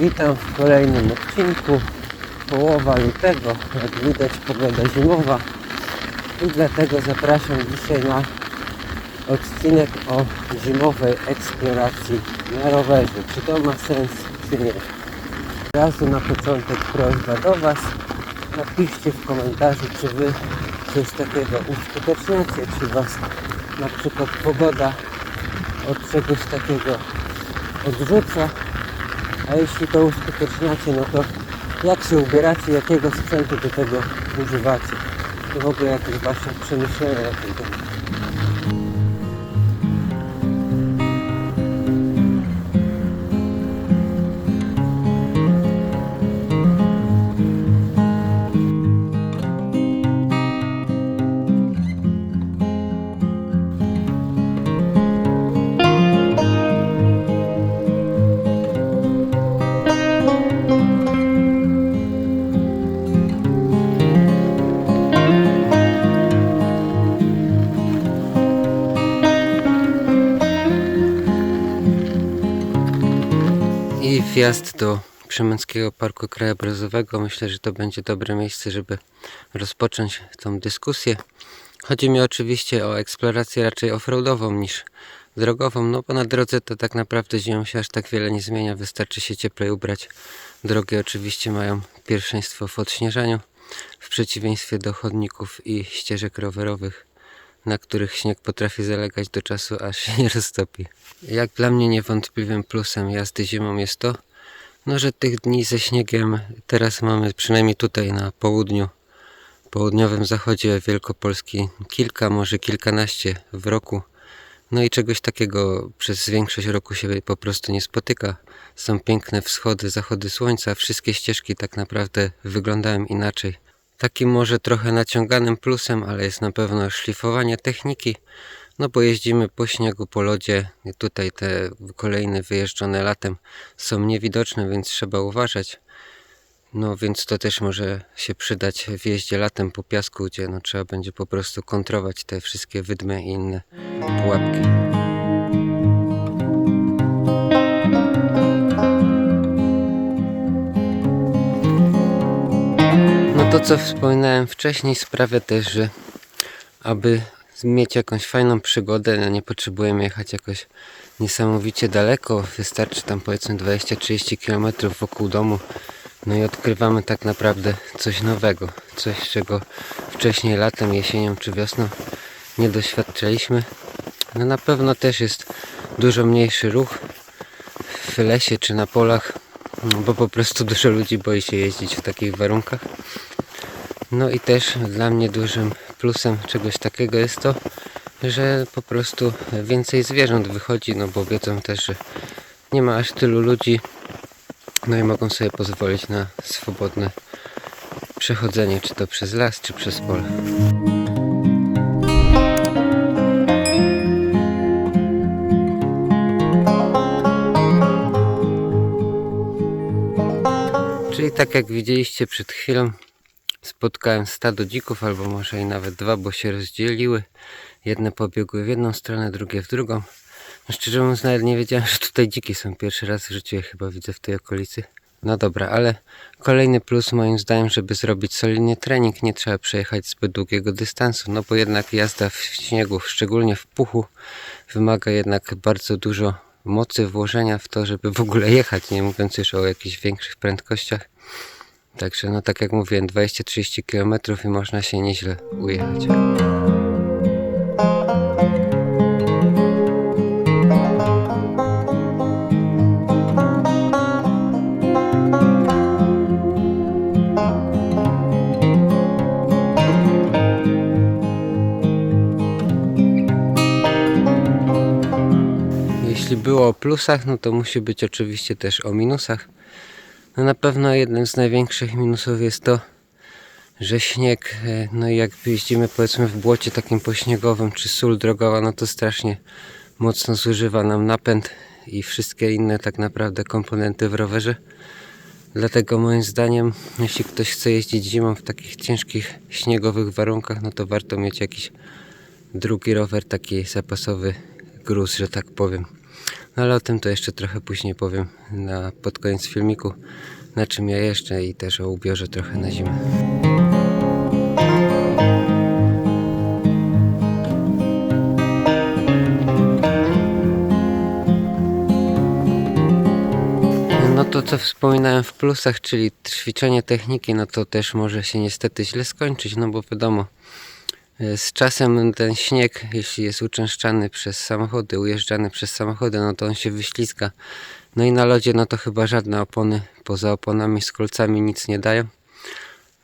Witam w kolejnym odcinku. Połowa lutego, jak widać pogoda zimowa i dlatego zapraszam dzisiaj na odcinek o zimowej eksploracji na rowerze. Czy to ma sens, czy nie? Od razu na początek prośba do Was. Napiszcie w komentarzu, czy Wy coś takiego uskuteczniacie, czy Was na przykład pogoda od czegoś takiego odrzuca. A jeśli to uskuteczniacie, no to jak się ubieracie, jakiego sprzętu do tego używacie i w ogóle jakieś Wasze przemyślenia na ten temat. I wjazd do Przemyckiego Parku Krajobrazowego. Myślę, że to będzie dobre miejsce, żeby rozpocząć tą dyskusję. Chodzi mi oczywiście o eksplorację raczej offroadową niż drogową, no bo na drodze to tak naprawdę zimą się aż tak wiele nie zmienia, wystarczy się cieplej ubrać. Drogi oczywiście mają pierwszeństwo w odśnieżaniu, w przeciwieństwie do chodników i ścieżek rowerowych, na których śnieg potrafi zalegać do czasu, aż się nie roztopi. Jak dla mnie niewątpliwym plusem jazdy zimą jest to, no, że tych dni ze śniegiem teraz mamy przynajmniej tutaj na południowym zachodzie Wielkopolski kilka, może kilkanaście w roku. No i czegoś takiego przez większość roku się po prostu nie spotyka. Są piękne wschody, zachody słońca, wszystkie ścieżki tak naprawdę wyglądają inaczej. Takim może trochę naciąganym plusem, ale jest na pewno szlifowanie techniki, no bo jeździmy po śniegu, po lodzie. I tutaj te kolejne wyjeżdżone latem są niewidoczne, więc trzeba uważać. No więc to też może się przydać w jeździe latem po piasku, gdzie no, trzeba będzie po prostu kontrować te wszystkie wydmy i inne pułapki. No to co wspominałem wcześniej sprawia też, że aby mieć jakąś fajną przygodę, no nie potrzebujemy jechać jakoś niesamowicie daleko, wystarczy tam powiedzmy 20-30 km wokół domu, no i odkrywamy tak naprawdę coś nowego, coś czego wcześniej latem, jesienią czy wiosną nie doświadczaliśmy. No na pewno też jest dużo mniejszy ruch w lesie czy na polach, bo po prostu dużo ludzi boi się jeździć w takich warunkach. No i też dla mnie dużym plusem czegoś takiego jest to, że po prostu więcej zwierząt wychodzi, no bo wiedzą też, że nie ma aż tylu ludzi, no i mogą sobie pozwolić na swobodne przechodzenie, czy to przez las, czy przez pole. Czyli tak jak widzieliście przed chwilą, spotkałem stado dzików, albo może i nawet dwa, bo się rozdzieliły. Jedne pobiegły w jedną stronę, drugie w drugą. No szczerze mówiąc, nawet nie wiedziałem, że tutaj dziki są. Pierwszy raz w życiu je chyba widzę w tej okolicy. No dobra, ale kolejny plus moim zdaniem, żeby zrobić solidny trening, nie trzeba przejechać zbyt długiego dystansu, no bo jednak jazda w śniegu, szczególnie w puchu, wymaga jednak bardzo dużo mocy włożenia w to, żeby w ogóle jechać, nie mówiąc już o jakichś większych prędkościach. Także no tak jak mówiłem, 20-30 km i można się nieźle ujechać. Jeśli było o plusach, no to musi być oczywiście też o minusach. No na pewno jednym z największych minusów jest to, że śnieg, no i jak jeździmy powiedzmy w błocie takim pośniegowym, czy sól drogowa, no to strasznie mocno zużywa nam napęd i wszystkie inne tak naprawdę komponenty w rowerze. Dlatego moim zdaniem, jeśli ktoś chce jeździć zimą w takich ciężkich śniegowych warunkach, no to warto mieć jakiś drugi rower, taki zapasowy gruz, że tak powiem. No ale o tym to jeszcze trochę później powiem pod koniec filmiku, na czym ja jeżdżę i też o ubiorze trochę na zimę. No to co wspominałem w plusach, czyli ćwiczenie techniki, no to też może się niestety źle skończyć, no bo wiadomo, z czasem ten śnieg, jeśli jest uczęszczany przez samochody, ujeżdżany przez samochody, no to on się wyślizga. No i na lodzie, no to chyba żadne opony poza oponami z kolcami nic nie dają.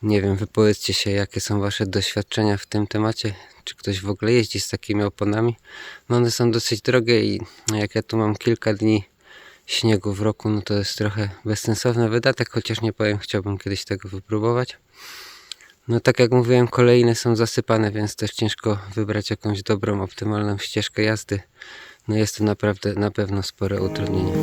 Nie wiem, wypowiedzcie się, jakie są wasze doświadczenia w tym temacie. Czy ktoś w ogóle jeździ z takimi oponami? No one są dosyć drogie i jak ja tu mam kilka dni śniegu w roku, no to jest trochę bezsensowny wydatek, chociaż nie powiem, chciałbym kiedyś tego wypróbować. No tak jak mówiłem, kolejne są zasypane, więc też ciężko wybrać jakąś dobrą, optymalną ścieżkę jazdy. No jest to naprawdę na pewno spore utrudnienie.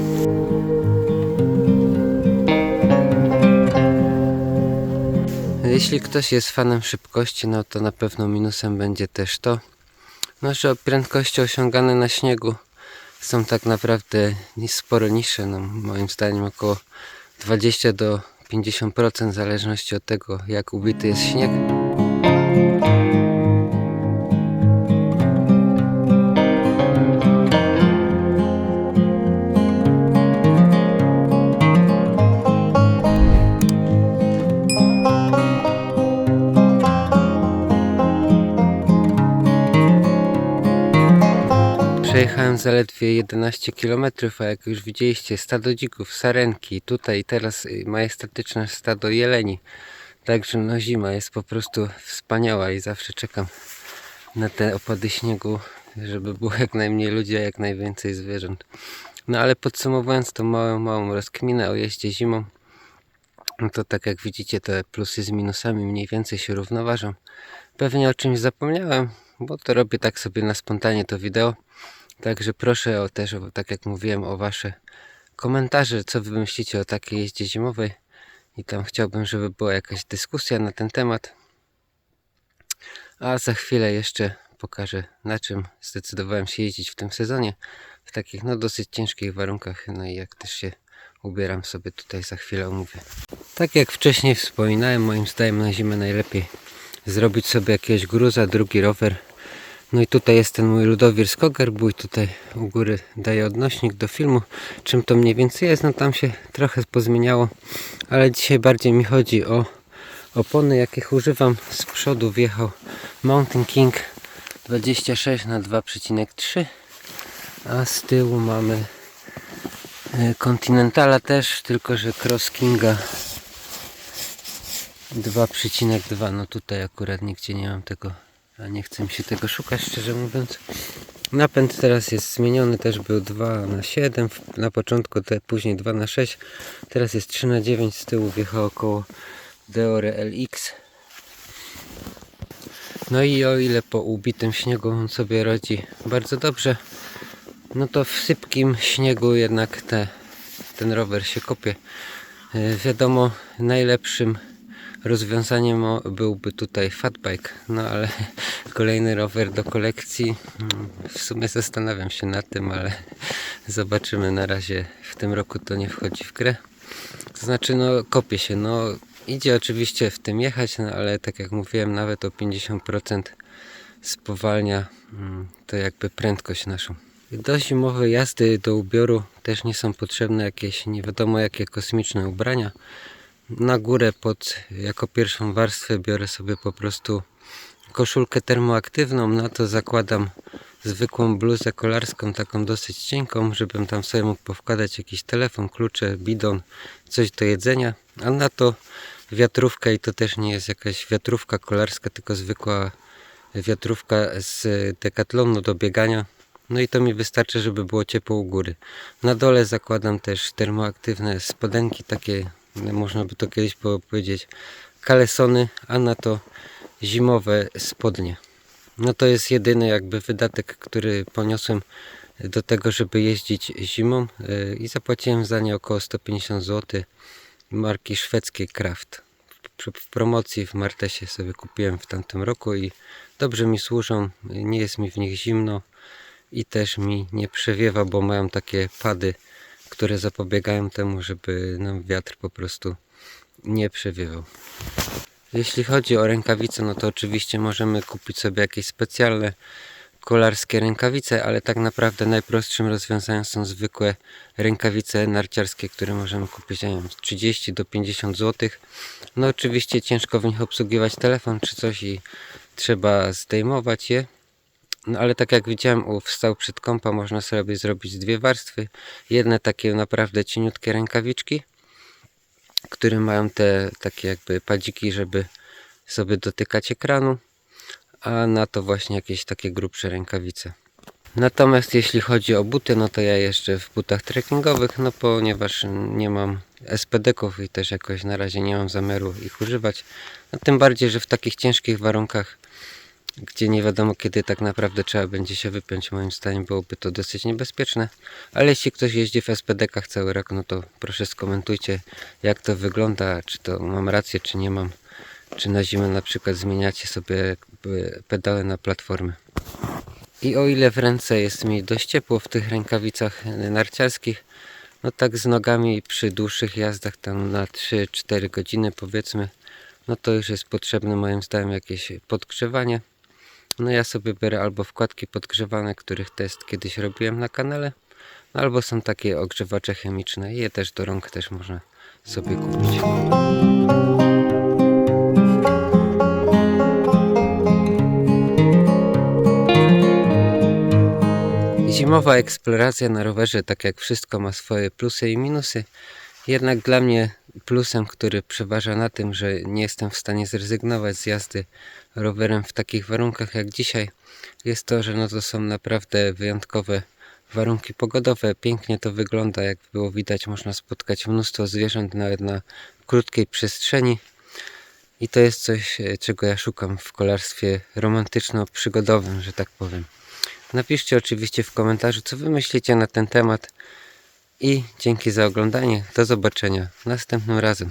Jeśli ktoś jest fanem szybkości, no to na pewno minusem będzie też to, no, że prędkości osiągane na śniegu są tak naprawdę sporo niższe, no, moim zdaniem około 20 do 50% w zależności od tego, jak ubity jest śnieg. Przejechałem zaledwie 11 km, a jak już widzieliście, stado dzików, sarenki, tutaj teraz majestatyczne stado jeleni. Także no zima jest po prostu wspaniała i zawsze czekam na te opady śniegu, żeby było jak najmniej ludzi, a jak najwięcej zwierząt. No ale podsumowując tą małą rozkminę o jeździe zimą, no to tak jak widzicie, te plusy z minusami mniej więcej się równoważą. Pewnie o czymś zapomniałem, bo to robię tak sobie na spontanie to wideo. Także proszę też, tak jak mówiłem, o wasze komentarze, co wy myślicie o takiej jeździe zimowej. I tam chciałbym, żeby była jakaś dyskusja na ten temat. A za chwilę jeszcze pokażę, na czym zdecydowałem się jeździć w tym sezonie. W takich no dosyć ciężkich warunkach. No i jak też się ubieram, sobie tutaj za chwilę omówię. Tak jak wcześniej wspominałem, moim zdaniem na zimę najlepiej zrobić sobie jakiegoś gruza, drugi rower. No i tutaj jest ten mój Ludowir Skogerbój, tutaj u góry daję odnośnik do filmu, czym to mniej więcej jest, no tam się trochę pozmieniało, ale dzisiaj bardziej mi chodzi o opony, jakich używam. Z przodu wjechał Mountain King 26 na 2,3, a z tyłu mamy Continentala też, tylko że Cross Kinga 2,2. No tutaj akurat nigdzie nie mam tego, a nie chcę mi się tego szukać, szczerze mówiąc. Napęd teraz jest zmieniony, też był 2/7 na początku, później 2/6, teraz jest 3/9, z tyłu wjechało koło Deore LX. No i o ile po ubitym śniegu on sobie radzi bardzo dobrze, no to w sypkim śniegu jednak ten rower się kopie. Wiadomo, najlepszym rozwiązaniem byłby tutaj fatbike, no ale kolejny rower do kolekcji. W sumie zastanawiam się nad tym, ale zobaczymy. Na razie w tym roku to nie wchodzi w grę. To znaczy, no kopie się, no idzie oczywiście w tym jechać, no ale tak jak mówiłem, nawet o 50% spowalnia to jakby prędkość naszą. Do zimowej jazdy, do ubioru też nie są potrzebne jakieś nie wiadomo jakie kosmiczne ubrania. Na górę jako pierwszą warstwę biorę sobie po prostu koszulkę termoaktywną, na to zakładam zwykłą bluzę kolarską, taką dosyć cienką, żebym tam sobie mógł powkładać jakiś telefon, klucze, bidon, coś do jedzenia, a na to wiatrówkę i to też nie jest jakaś wiatrówka kolarska, tylko zwykła wiatrówka z Decathlonu do biegania. No i to mi wystarczy, żeby było ciepło u góry. Na dole zakładam też termoaktywne spodenki, takie można by to kiedyś powiedzieć kalesony, a na to zimowe spodnie. No to jest jedyny jakby wydatek, który poniosłem do tego, żeby jeździć zimą i zapłaciłem za nie około 150 zł marki szwedzkiej Kraft. W promocji w Martesie sobie kupiłem w tamtym roku i dobrze mi służą, nie jest mi w nich zimno i też mi nie przewiewa, bo mają takie pady, które zapobiegają temu, żeby nam wiatr po prostu nie przewiewał. Jeśli chodzi o rękawice, no to oczywiście możemy kupić sobie jakieś specjalne kolarskie rękawice, ale tak naprawdę najprostszym rozwiązaniem są zwykłe rękawice narciarskie, które możemy kupić, nie wiem, 30 do 50 zł. No oczywiście ciężko w nich obsługiwać telefon czy coś i trzeba zdejmować je. No ale tak jak widziałem u wstał przed kąpa, można sobie zrobić dwie warstwy. Jedne takie naprawdę cieniutkie rękawiczki, które mają te takie jakby padziki, żeby sobie dotykać ekranu, a na to właśnie jakieś takie grubsze rękawice. Natomiast jeśli chodzi o buty, no to ja jeżdżę w butach trekkingowych, no ponieważ nie mam SPD-ków i też jakoś na razie nie mam zamiaru ich używać. No tym bardziej, że w takich ciężkich warunkach, gdzie nie wiadomo kiedy tak naprawdę trzeba będzie się wypiąć, moim zdaniem byłoby to dosyć niebezpieczne. Ale jeśli ktoś jeździ w SPD-kach cały rok, no to proszę skomentujcie, jak to wygląda, czy to mam rację, czy nie mam. Czy na zimę na przykład zmieniacie sobie pedały na platformy. I o ile w ręce jest mi dość ciepło w tych rękawicach narciarskich, no tak z nogami przy dłuższych jazdach tam na 3-4 godziny powiedzmy, no to już jest potrzebne moim zdaniem jakieś podgrzewanie. No ja sobie biorę albo wkładki podgrzewane, których test kiedyś robiłem na kanale, no albo są takie ogrzewacze chemiczne i je też do rąk też można sobie kupić. Zimowa eksploracja na rowerze, tak jak wszystko, ma swoje plusy i minusy. Jednak dla mnie plusem, który przeważa na tym, że nie jestem w stanie zrezygnować z jazdy rowerem w takich warunkach jak dzisiaj, jest to, że no to są naprawdę wyjątkowe warunki pogodowe. Pięknie to wygląda, jak było widać, można spotkać mnóstwo zwierząt nawet na krótkiej przestrzeni. I to jest coś, czego ja szukam w kolarstwie romantyczno-przygodowym, że tak powiem. Napiszcie oczywiście w komentarzu, co wy myślicie na ten temat i dzięki za oglądanie. Do zobaczenia następnym razem.